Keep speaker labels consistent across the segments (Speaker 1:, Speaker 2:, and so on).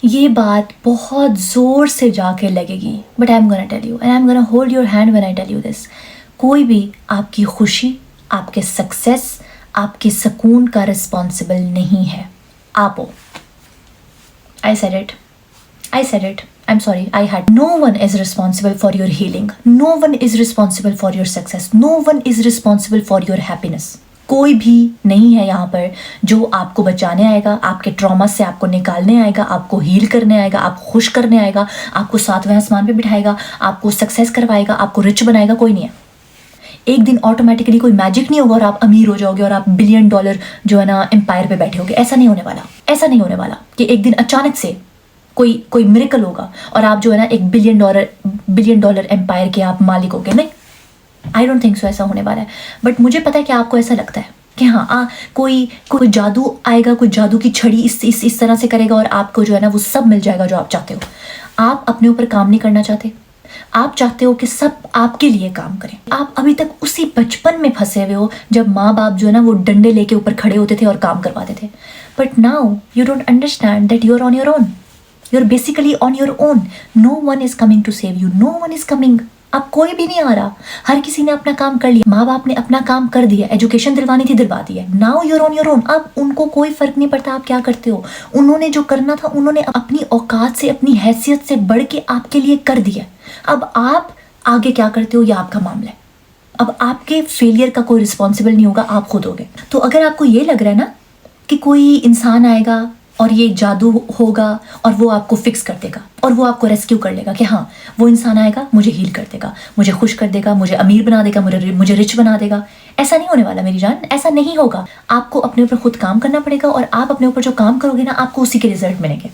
Speaker 1: ये बात बहुत ज़ोर से जाके लगेगी, but I am gonna tell you and I am gonna hold your hand when I tell you this. कोई भी आपकी खुशी, आपके सक्सेस, आपके सुकून का रिस्पॉन्सिबल नहीं है, आप हो। I said it, I'm sorry, I had. No one is responsible for your healing. No one is responsible for your success. No one is responsible for your happiness. कोई भी नहीं है यहाँ पर जो आपको बचाने आएगा, आपके ट्रॉमा से आपको निकालने आएगा, आपको हील करने आएगा, आपको खुश करने आएगा, आपको सातवें आसमान पे बिठाएगा, आपको सक्सेस करवाएगा, आपको रिच बनाएगा। कोई नहीं है। एक दिन ऑटोमेटिकली कोई मैजिक नहीं होगा और आप अमीर हो जाओगे और आप $1 बिलियन जो है ना एम्पायर पे बैठे होगे। ऐसा नहीं होने वाला। ऐसा नहीं होने वाला कि एक दिन अचानक से कोई मिरेकल होगा और आप जो है ना $1 बिलियन एम्पायर के आप मालिक होगे। नहीं, आई डोंट थिंक सो ऐसा होने वाला है। बट मुझे पता है कि आपको ऐसा लगता है कि हाँ कोई जादू आएगा, कोई जादू की छड़ी इस तरह से करेगा और आपको जो है ना वो सब मिल जाएगा जो आप चाहते हो। आप अपने ऊपर काम नहीं करना चाहते। आप चाहते हो कि सब आपके लिए काम करें। आप अभी तक उसी बचपन में फंसे हुए हो जब माँ बाप जो है ना वो डंडे लेके ऊपर खड़े होते थे और काम करवाते थे। But now you don't understand that you are on your own. You're basically on your own. No one is coming to save you. No one is coming. अब कोई भी नहीं आ रहा। हर किसी ने अपना काम कर लिया। माँ बाप ने अपना काम कर दिया। एजुकेशन दिलवानी थी, दिलवा दी है। Now you're on your own. अब उनको कोई फर्क नहीं पड़ता आप क्या करते हो। उन्होंने जो करना था उन्होंने अपनी औकात से, अपनी हैसियत से बढ़ के आपके लिए कर दिया। अब आप आगे क्या करते हो ये आपका मामला है। अब आपके फेलियर का कोई रिस्पॉन्सिबल नहीं होगा, आप खुद होगे। तो अगर आपको ये लग रहा है ना कि कोई इंसान आएगा और ये जादू होगा और वो आपको फिक्स कर देगा और वो आपको रेस्क्यू कर लेगा कि हाँ वो इंसान आएगा, मुझे हील कर देगा, मुझे खुश कर देगा, मुझे अमीर बना देगा, मुझे रिच बना देगा, ऐसा नहीं होने वाला मेरी जान। ऐसा नहीं होगा। आपको अपने ऊपर खुद काम करना पड़ेगा और आप अपने ऊपर जो काम करोगे ना आपको उसी के रिजल्ट मिलेंगे।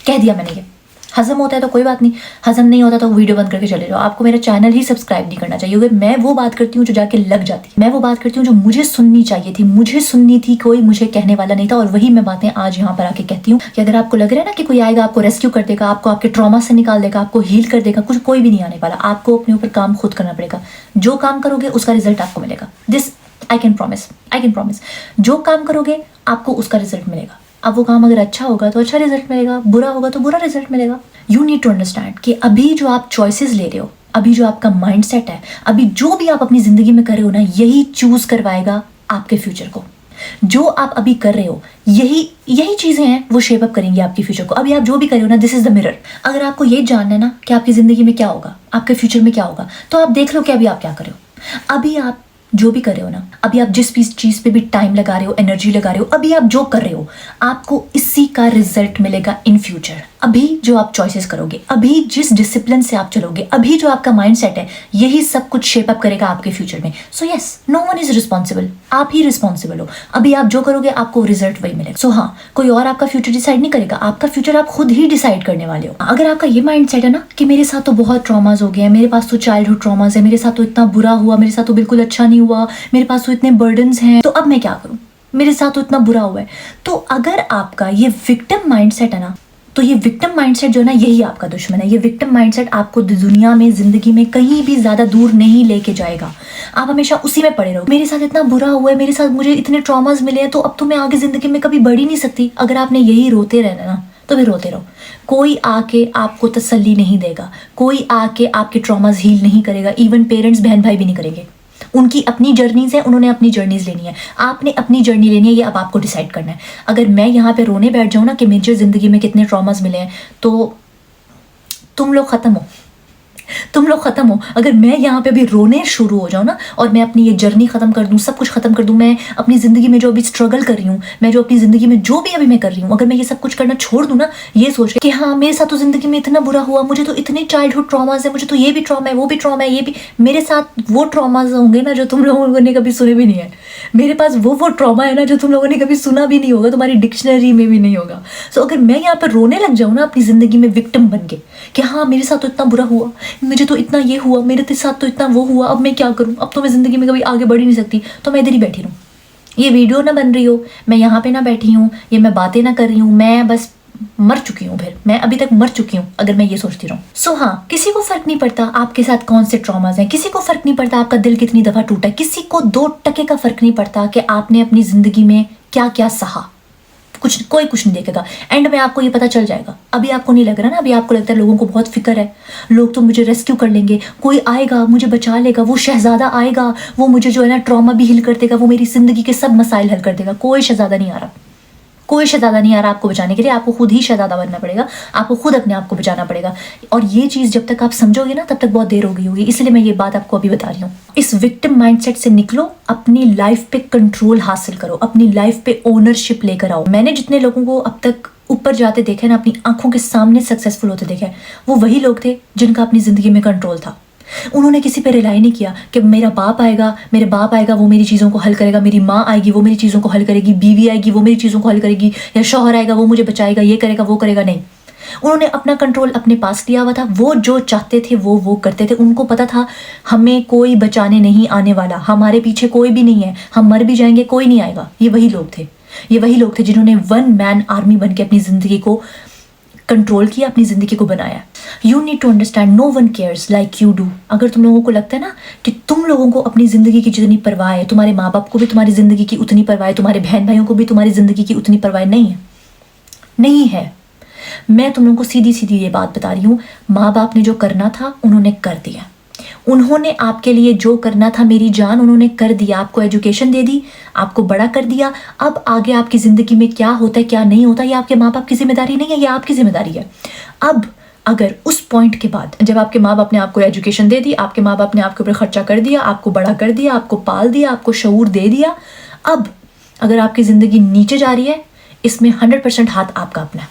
Speaker 1: कह दिया मैंने। ये हजम होता है तो कोई बात नहीं, हजम नहीं होता तो वीडियो बंद करके चले जाओ। आपको मेरा चैनल ही सब्सक्राइब नहीं करना चाहिए। मैं वो बात करती हूँ जो जाके लग जाती है। मैं वो बात करती हूँ जो मुझे सुननी चाहिए थी, मुझे सुननी थी, कोई मुझे कहने वाला नहीं था और वही मैं बातें आज यहाँ पर आके कहती हूँ कि अगर आपको लग रहा है ना कि कोई आएगा आपको रेस्क्यू कर देगा, आपको आपके ट्रॉमा से निकाल देगा, आपको हील कर देगा, कुछ कोई भी नहीं आने वाला। आपको अपने ऊपर काम खुद करना पड़ेगा। जो काम करोगे उसका रिजल्ट आपको मिलेगा। This I can promise. जो काम करोगे आपको उसका रिजल्ट मिलेगा। अब वो काम अगर अच्छा होगा तो अच्छा रिजल्ट मिलेगा, बुरा होगा तो बुरा रिजल्ट मिलेगा। यू नीड टू अंडरस्टैंड कि अभी जो आप चॉइसेस ले रहे हो, अभी जो आपका माइंडसेट है, अभी जो भी आप अपनी जिंदगी में कर रहे हो ना, यही चूज करवाएगा आपके फ्यूचर को। जो आप अभी कर रहे हो यही चीजें हैं वो शेप अप करेंगी आपके फ्यूचर को। अभी आप जो भी कर रहे हो ना, दिस इज द मिरर। अगर आपको ये जानना है ना कि आपकी जिंदगी में क्या होगा, आपके फ्यूचर में क्या होगा, तो आप देख लो कि अभी आप क्या कर रहे हो। अभी आप जो भी कर रहे हो ना, अभी आप जिस भी चीज पे भी टाइम लगा रहे हो, एनर्जी लगा रहे हो, अभी आप जो कर रहे हो आपको इसी का रिजल्ट मिलेगा इन फ्यूचर। अभी जो आप चॉइसेस करोगे, अभी जिस डिसिप्लिन से आप चलोगे, अभी जो आपका माइंडसेट है, यही सब कुछ शेप अप करेगा आपके फ्यूचर में। So yes, no one is responsible. आप ही रिस्पॉन्सिबल हो। अभी आप जो करोगे आपको रिजल्ट वही मिलेगा। सो हाँ, कोई और आपका फ्यूचर डिसाइड नहीं करेगा। आपका फ्यूचर आप खुद ही डिसाइड करने वाले हो। अगर आपका ये माइंडसेट है ना कि मेरे साथ तो बहुत ट्रॉमाज हो गए हैं, मेरे पास तो चाइल्डहुड ट्रॉमाज है, मेरे साथ तो इतना बुरा हुआ, मेरे साथ तो बिल्कुल अच्छा नहीं हुआ, मेरे पास तो इतने बर्डन्स हैं, तो अब मैं क्या करूं, मेरे साथ तो इतना बुरा हुआ है। तो अगर आपका ये विक्टिम माइंडसेट है ना, तो ये विक्टिम माइंडसेट जो है ना, यही आपका दुश्मन है। ये विक्टिम माइंडसेट आपको दुनिया में, जिंदगी में कहीं भी ज्यादा दूर नहीं लेके जाएगा। आप हमेशा उसी में पड़े रहो। मेरे साथ इतना बुरा हुआ है, मेरे साथ मुझे इतने ट्रॉमास मिले हैं, तो अब तो मैं आगे जिंदगी में कभी बढ़ ही नहीं सकती। अगर आपने यही रोते रहना ना, तो फिर रोते रहो। कोई आके आपको तसल्ली नहीं देगा, कोई आके आपके ट्रॉमास हील नहीं करेगा। इवन पेरेंट्स, बहन भाई भी नहीं करेंगे। उनकी अपनी जर्नीज है, उन्होंने अपनी जर्नीज लेनी है। आपने अपनी जर्नी लेनी है, ये अब आपको डिसाइड करना है। अगर मैं यहाँ पे रोने बैठ जाऊँ ना कि मुझे जिंदगी में कितने ट्रॉमास मिले हैं, तो तुम लोग खत्म हो। अगर मैं यहाँ पे अभी रोने शुरू हो जाऊँ ना और मैं अपनी ये जर्नी खत्म कर दूँ, सब कुछ खत्म कर दूँ, मैं अपनी जिंदगी में जो अभी स्ट्रगल कर रही हूँ, मैं जो अपनी जिंदगी में जो भी अभी मैं कर रही हूँ, अगर मैं ये सब कुछ करना छोड़ दूँ ना, ये सोच के कि हाँ मेरे साथ तो जिंदगी में इतना बुरा हुआ, मुझे तो इतने चाइल्डहुड ट्रॉमास है, मुझे तो ये भी ट्रॉमा है, वो भी ट्रॉमा है, ये भी, मेरे साथ वो ट्रॉमास होंगे ना जो तुम लोगों ने कभी सुने भी नहीं है। मेरे पास वो ट्रॉमा है ना जो तुम लोगों ने कभी सुना भी नहीं होगा, तुम्हारी डिक्शनरी में भी नहीं होगा। सो अगर मैं यहाँ पर रोने लग जाऊँ ना अपनी जिंदगी में विक्टिम बन के कि हाँ मेरे साथ तो इतना बुरा हुआ, मुझे तो इतना ये हुआ, मेरे साथ तो इतना वो हुआ, अब मैं क्या करूँ, अब तो मैं जिंदगी में कभी आगे बढ़ ही नहीं सकती, तो मैं इधर ही बैठी रहूँ। ये वीडियो ना बन रही हो, मैं यहाँ पे ना बैठी हूँ, ये मैं बातें ना कर रही हूँ, मैं बस मर चुकी हूँ। फिर मैं अभी तक मर चुकी हूँ अगर मैं ये सोचती रहूँ। सो हाँ, किसी को फर्क नहीं पड़ता आपके साथ कौन से ट्रॉमास हैं, किसी को फर्क नहीं पड़ता आपका दिल कितनी दफा टूटा है, किसी को 2 टके का फर्क नहीं पड़ता कि आपने अपनी जिंदगी में क्या क्या सहा। कोई कुछ नहीं देखेगा। एंड में आपको ये पता चल जाएगा। अभी आपको नहीं लग रहा ना, अभी आपको लगता है लोगों को बहुत फिक्र है, लोग तो मुझे रेस्क्यू कर लेंगे, कोई आएगा मुझे बचा लेगा, वो शहजादा आएगा, वो मुझे जो है ना ट्रॉमा भी हिल कर देगा, वो मेरी ज़िंदगी के सब मसाइल हल कर देगा। कोई शहजादा नहीं आ रहा, कोई शहजादा नहीं आ रहा आपको बचाने के लिए। आपको खुद ही शहजादा बनना पड़ेगा, आपको खुद अपने आप को बचाना पड़ेगा। और ये चीज़ जब तक आप समझोगे ना तब तक बहुत देर हो गई होगी। इसलिए मैं ये बात आपको अभी बता रही हूँ। इस विक्टिम माइंडसेट से निकलो, अपनी लाइफ पे कंट्रोल हासिल करो, अपनी लाइफ पे ओनरशिप लेकर आओ। मैंने जितने लोगों को अब तक ऊपर जाते देखा ना, अपनी आंखों के सामने सक्सेसफुल होते देखा है, वो वही लोग थे जिनका अपनी ज़िंदगी में कंट्रोल था। उन्होंने किसी पे रिलाई नहीं किया कि मेरा बाप आएगा वो मेरी चीज़ों को हल करेगा, मेरी माँ आएगी वो मेरी चीज़ों को हल करेगी, बीवी आएगी वो मेरी चीज़ों को हल करेगी, या शौहर आएगा वो मुझे बचाएगा, ये करेगा वो करेगा। नहीं, उन्होंने अपना कंट्रोल अपने पास लिया हुआ था। वो जो चाहते थे वो करते थे। उनको पता था हमें कोई बचाने नहीं आने वाला, हमारे पीछे कोई भी नहीं है, हम मर भी जाएंगे कोई नहीं आएगा। ये वही लोग थे जिन्होंने वन मैन आर्मी बन के अपनी ज़िंदगी को कंट्रोल किया, अपनी ज़िंदगी को बनाया। You need to understand no one cares like you do. अगर तुम लोगों को लगता है ना कि तुम लोगों को अपनी ज़िंदगी की जितनी परवाह है, तुम्हारे माँ बाप को भी तुम्हारी ज़िंदगी की उतनी परवाह है, तुम्हारे बहन भाइयों को भी तुम्हारी ज़िंदगी की उतनी परवाह नहीं है। मैं तुम लोगों को सीधी सीधी ये बात बता रही हूँ, माँ बाप ने जो करना था उन्होंने कर दिया। उन्होंने आपके लिए जो करना था मेरी जान उन्होंने कर दिया। आपको एजुकेशन दे दी, आपको बड़ा कर दिया। अब आगे आपकी ज़िंदगी में क्या होता है क्या नहीं होता, ये आपके माँ बाप की जिम्मेदारी नहीं है, ये आपकी जिम्मेदारी है। अब अगर उस पॉइंट के बाद जब आपके माँ बाप ने आपको एजुकेशन दे दी, आपके माँ बाप ने आपके ऊपर खर्चा कर दिया, आपको बड़ा कर दिया, आपको पाल दिया, आपको शऊर दे दिया, अब अगर आपकी ज़िंदगी नीचे जा रही है, इसमें 100% हाथ आपका अपना है।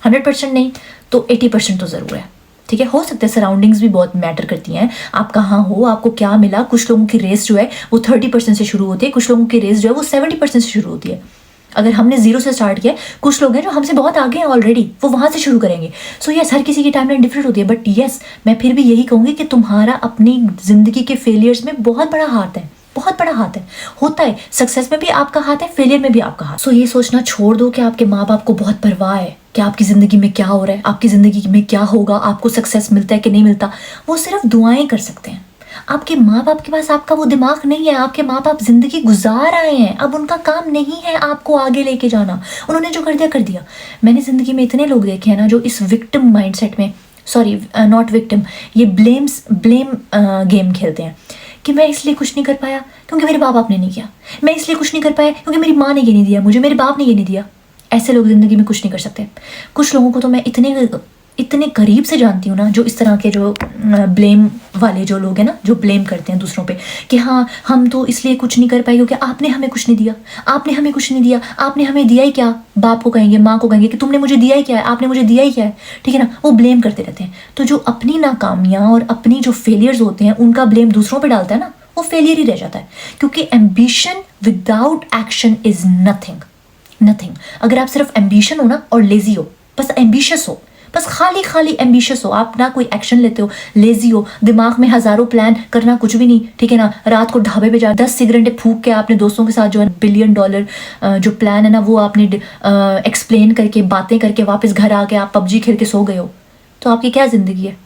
Speaker 1: 100% नहीं तो 80% तो ज़रूर है। ठीक है, हो सकता है सराउंडिंग्स भी बहुत मैटर करती हैं, आप कहाँ हो, आपको क्या मिला। कुछ लोगों की रेस जो है वो 30% से शुरू होती है, कुछ लोगों की रेस जो है वो 70% से शुरू होती है। अगर हमने 0 से स्टार्ट किया, कुछ लोग हैं जो हमसे बहुत आगे हैं ऑलरेडी, वो वहाँ से शुरू करेंगे। सो यस, हर किसी की टाइमलाइन डिफरेंट होती है, बट यस मैं फिर भी यही कहूँगी कि तुम्हारा अपनी ज़िंदगी के फेलियर्स में बहुत बड़ा हाथ है, बहुत बड़ा हाथ है। होता है सक्सेस में भी आपका हाथ है, फेलियर में भी आपका हाथ। सो ये सोचना छोड़ दो कि आपके माँ बाप को बहुत परवाह है कि आपकी ज़िंदगी में क्या हो रहा है, आपकी ज़िंदगी में क्या होगा, आपको सक्सेस मिलता है कि नहीं मिलता। वो सिर्फ दुआएं कर सकते हैं। आपके माँ बाप के पास आपका वो दिमाग नहीं है। आपके माँ बाप ज़िंदगी गुजार आए हैं, अब उनका काम नहीं है आपको आगे लेके जाना। उन्होंने जो कर दिया कर दिया। मैंने ज़िंदगी में इतने लोग देखे हैं ना जो इस विक्टिम माइंडसेट में, सॉरी नॉट विक्टिम, ये ब्लेम गेम खेलते हैं कि मैं इसलिए कुछ नहीं कर पाया क्योंकि मेरे माँ बाप ने नहीं किया, मैं इसलिए कुछ नहीं कर पाया क्योंकि मेरी माँ ने ये नहीं दिया मुझे, मेरे बाप ने ये नहीं दिया। ऐसे लोग ज़िंदगी में कुछ नहीं कर सकते। कुछ लोगों को तो मैं इतने करीब से जानती हूँ ना, जो इस तरह के जो ब्लेम वाले जो लोग हैं ना, जो ब्लेम करते हैं दूसरों पे कि हाँ हम तो इसलिए कुछ नहीं कर पाए क्योंकि आपने हमें कुछ नहीं दिया, आपने हमें कुछ नहीं दिया, आपने हमें दिया ही क्या। बाप को कहेंगे, माँ को कहेंगे कि तुमने मुझे दिया ही क्या है, आपने मुझे दिया ही क्या है। ठीक है ना, वो ब्लेम करते रहते हैं। तो जो अपनी नाकामियाँ और अपनी जो फेलियर्स होते हैं उनका ब्लेम दूसरों पर डालता है ना, वो फेलियर ही रह जाता है। क्योंकि ambition without action is nothing. अगर आप सिर्फ एम्बिशन हो ना और लेजी हो, बस एम्बिशियस हो, बस खाली एम्बिशियस हो, आप ना कोई एक्शन लेते हो, लेजी हो, दिमाग में हज़ारों प्लान, करना कुछ भी नहीं। ठीक है ना, रात को ढाबे पे जा 10 सिगरेटें फूंक के आपने दोस्तों के साथ जो है $1 बिलियन जो प्लान है ना वो आपने एक्सप्लेन करके बातें करके वापस घर आके आप PUBG खेल के सो गए हो, तो आपकी क्या ज़िंदगी है।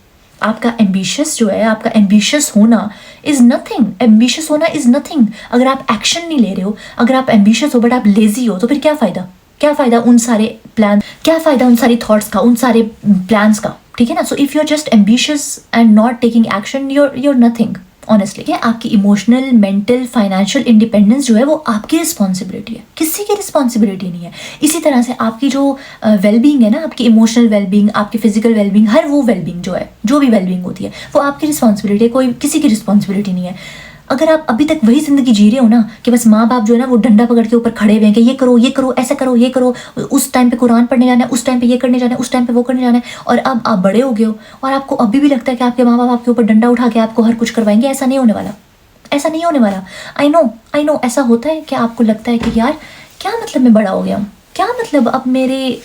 Speaker 1: आपका एम्बिशियस जो है, आपका एम्बिशियस होना इज़ नथिंग। एम्बिशियस होना इज़ नथिंग। अगर आप एक्शन नहीं ले रहे हो, अगर आप एम्बिशियस हो बट आप लेजी हो, तो फिर क्या फ़ायदा। क्या फ़ायदा उन सारे प्लान, क्या फ़ायदा उन सारी थॉट्स का, उन सारे प्लान्स का। ठीक है ना। So if you are just ambitious and not taking action, you're nothing honestly. आपकी इमोशनल, मेंटल, फाइनेंशियल इंडिपेंडेंस जो है वो आपकी रिस्पॉन्सिबिलिटी है, किसी की रिस्पॉन्सिबिलिटी नहीं है। इसी तरह से आपकी जो वेलबींग है ना, आपकी इमोशनल वेलबींग, आपकी फिजिकल वेलबींग, हर वो वेलबींग जो है, जो भी वेलबींग होती है वो आपकी रिस्पॉन्सिबिलिटी है, कोई किसी की रिस्पॉन्सिबिलिटी नहीं है। अगर आप अभी तक वही ज़िंदगी जी रहे हो ना कि बस माँ बाप जो है ना वो डंडा पकड़ के ऊपर खड़े हुए हैं कि ये करो, ऐसा करो, ये करो, उस टाइम पे कुरान पढ़ने जाना है, उस टाइम पे ये करने जाना है, उस टाइम पे वो करने जाना है, और अब आप बड़े हो गए हो और आपको अभी भी लगता है कि आपके माँ बाप आपके ऊपर डंडा उठा के आपको हर कुछ करवाएंगे। ऐसा नहीं होने वाला, ऐसा नहीं होने वाला। आई नो ऐसा होता है कि आपको लगता है कि यार क्या मतलब मैं बड़ा हो गया हूँ, क्या मतलब अब मेरे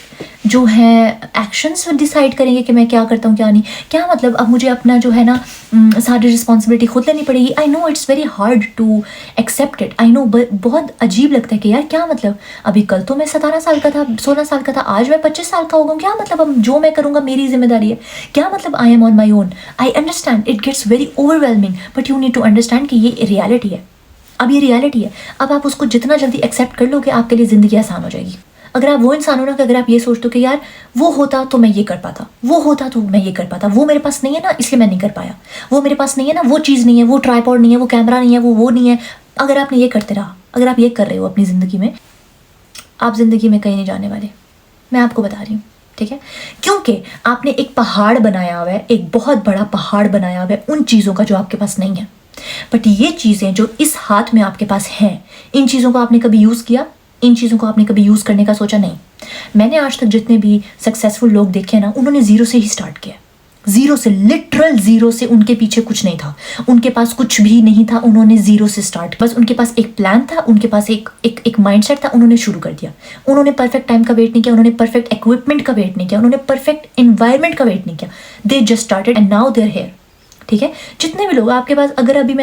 Speaker 1: जो है एक्शंस डिसाइड करेंगे कि मैं क्या करता हूँ क्या नहीं, क्या मतलब अब मुझे अपना जो है ना सारी रिस्पॉन्सिबिलिटी खुद लेनी पड़ेगी। I know it's very hard to accept it. I know बहुत अजीब लगता है कि यार क्या मतलब, अभी कल तो मैं 17 साल का था, 16 साल का था, आज मैं 25 साल का हो गया, क्या मतलब अब जो मैं करूँगा मेरी जिम्मेदारी है, क्या मतलब I am on my own. I understand it gets very overwhelming, but you need to understand कि ये रियलिटी है। अब ये रियलिटी है, अब आप उसको जितना जल्दी एक्सेप्ट कर लोगे आपके लिए ज़िंदगी आसान हो जाएगी। अगर आप वो इंसान हो ना कि अगर आप ये सोचते हो कि यार वो होता तो मैं ये कर पाता, वो होता तो मैं ये कर पाता, वो मेरे पास नहीं है ना इसलिए मैं नहीं कर पाया, वो मेरे पास नहीं है ना, वो चीज़ नहीं है, वो ट्राइपॉड नहीं है, वो कैमरा नहीं है, वो नहीं है, अगर आपने ये करते रहा, अगर आप ये कर रहे हो अपनी ज़िंदगी में, आप ज़िंदगी में कहीं नहीं जाने वाले। मैं आपको बता रही हूँ, ठीक है? क्योंकि आपने एक पहाड़ बनाया हुआ है, एक बहुत बड़ा पहाड़ बनाया हुआ है उन चीज़ों का जो आपके पास नहीं है। बट ये चीज़ें जो इस हाथ में आपके पास हैं, इन चीज़ों को आपने कभी यूज़ किया? इन चीज़ों को आपने कभी यूज़ करने का सोचा? नहीं। मैंने आज तक जितने भी सक्सेसफुल लोग देखे ना, उन्होंने ज़ीरो से ही स्टार्ट किया, ज़ीरो से, लिटरल ज़ीरो से। उनके पीछे कुछ नहीं था, उनके पास कुछ भी नहीं था, उन्होंने ज़ीरो से स्टार्ट, बस उनके पास एक प्लान था, उनके पास एक माइंडसेट था, उन्होंने शुरू कर दिया। उन्होंने परफेक्ट टाइम का वेट नहीं किया, उन्होंने परफेक्ट इक्विपमेंट का वेट नहीं किया, उन्होंने परफेक्ट इन्वायरमेंट का वेट नहीं किया। They just started and now they are here, ठीक है? जितने भी लोग आपके पास, अगर अभी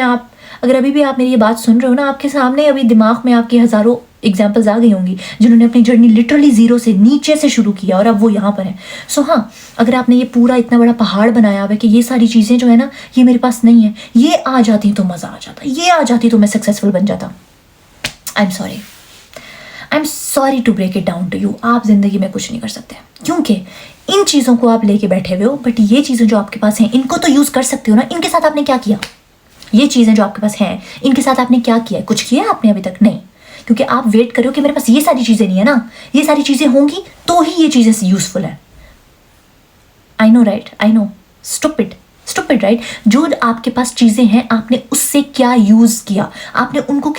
Speaker 1: भी आप मेरी ये बात सुन रहे हो ना, आपके सामने अभी दिमाग में आपकी हज़ारों एग्जाम्पल्स आ गई होंगी जिन्होंने अपनी जर्नी लिटरली ज़ीरो से, नीचे से शुरू किया और अब वो यहाँ पर है। सो हाँ, अगर आपने ये पूरा इतना बड़ा पहाड़ बनाया हुआ है कि ये सारी चीज़ें जो है ना, ये मेरे पास नहीं है, ये आ जाती तो मज़ा आ जाता, ये आ जाती तो मैं सक्सेसफुल बन जाता। I am sorry to break it down to you. आप ज़िंदगी में कुछ नहीं कर सकते क्योंकि इन चीज़ों को आप लेके बैठे हुए हो, बट ये चीज़ें जो आपके पास हैं इनको तो यूज़ कर सकते हो ना। इनके साथ आपने क्या किया? ये चीज़ें जो आपके पास हैं इनके साथ आपने क्या किया? कुछ किया आपने अभी तक? नहीं, क्योंकि आप वेट करो कि मेरे पास ये सारी चीज़ें नहीं है ना, ये सारी चीज़ें होंगी तो ही ये चीज़ें यूज़फुल है। I know right, I know, stupid right? जो आपके पास चीज़ें हैं आपने उससे क्या यूज़ किया, आपने उनको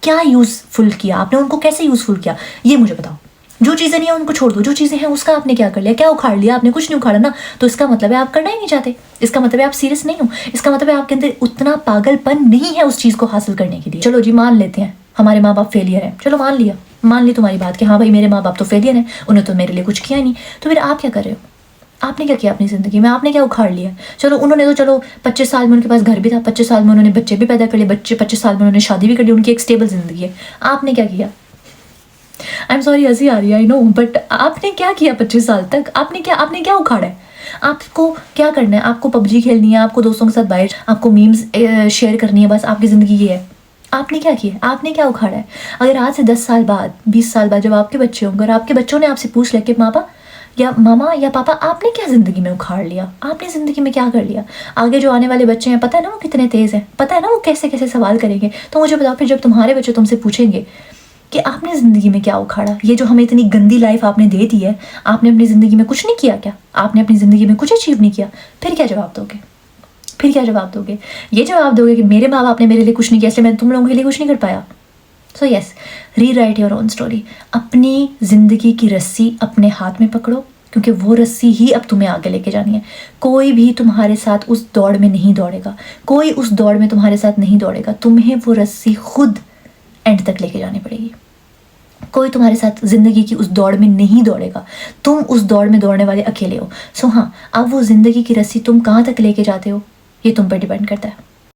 Speaker 1: क्या यूज़फुल किया, आपने उनको कैसे यूज़फुल किया, ये मुझे बताओ। जो चीज़ें नहीं है उनको छोड़ दो, जो चीज़ें हैं उसका आपने क्या कर लिया, क्या उखाड़ लिया? आपने कुछ नहीं उखाड़ा ना, तो इसका मतलब है आप करना ही नहीं चाहते, इसका मतलब है आप सीरियस नहीं हो, इसका मतलब है आपके अंदर उतना पागलपन नहीं है उस चीज़ को हासिल करने के लिए। चलो जी, मान लेते हैं हमारे माँ बाप फेलियर है, चलो मान ली तुम्हारी बात कि हाँ भाई मेरे माँ बाप तो फेलियर हैं, उन्हें तो मेरे लिए कुछ किया ही नहीं, तो फिर आप क्या कर रहे हो? आपने क्या किया अपनी ज़िंदगी में? आपने क्या उखाड़ लिया? चलो उन्होंने तो, चलो 25 साल में उनके पास घर भी था, 25 साल में उन्होंने बच्चे भी पैदा कर लिए, 25 साल में उन्होंने शादी भी कर ली, उनकी एक स्टेबल ज़िंदगी है। आपने क्या किया? आई एम सॉरी, हंसी आ रही है, आई नो, बट आपने क्या किया 25 साल तक? आपने क्या उखाड़ा है? आपको क्या करना है? आपको पबजी खेलनी है, आपको दोस्तों के साथ बाहर, आपको मीम्स शेयर करनी है, बस आपकी ज़िंदगी ये है। आपने क्या किया? आपने क्या उखाड़ा है? अगर आज से 10 साल बाद, 20 साल बाद जब आपके बच्चे होंगे और आपके बच्चों ने आपसे पूछ लिया कि पापा या मामा या पापा आपने क्या ज़िंदगी में उखाड़ लिया, आपने ज़िंदगी में क्या कर लिया? आगे जो आने वाले बच्चे हैं, पता है ना वो कितने तेज़ हैं, पता है ना वो कैसे कैसे सवाल करेंगे। तो मुझे बताओ, फिर जब तुम्हारे बच्चे तुमसे पूछेंगे कि आपने ज़िंदगी में क्या उखाड़ा, ये जो हमें इतनी गंदी लाइफ आपने दे दी है, आपने अपनी ज़िंदगी में कुछ नहीं किया क्या? आपने अपनी ज़िंदगी में कुछ अचीव नहीं किया, फिर क्या जवाब दोगे? ये जवाब दोगे कि मेरे माँ बाप ने मेरे लिए कुछ नहीं किया इसलिए मैं तुम लोगों के लिए कुछ नहीं कर पाया। So yes, rewrite your own story. अपनी ज़िंदगी की रस्सी अपने हाथ में पकड़ो, क्योंकि वो रस्सी ही अब तुम्हें आगे लेके जानी है। कोई भी तुम्हारे साथ उस दौड़ में नहीं दौड़ेगा, कोई उस दौड़ में तुम्हारे साथ नहीं दौड़ेगा, तुम्हें वो रस्सी खुद एंड तक लेके जानी पड़ेगी। कोई तुम्हारे साथ ज़िंदगी की उस दौड़ में नहीं दौड़ेगा, तुम उस दौड़ में दौड़ने वाले अकेले हो। सो हाँ, अब वो ज़िंदगी की रस्सी तुम कहाँ तक लेके जाते हो ये तुम पर डिपेंड करता है।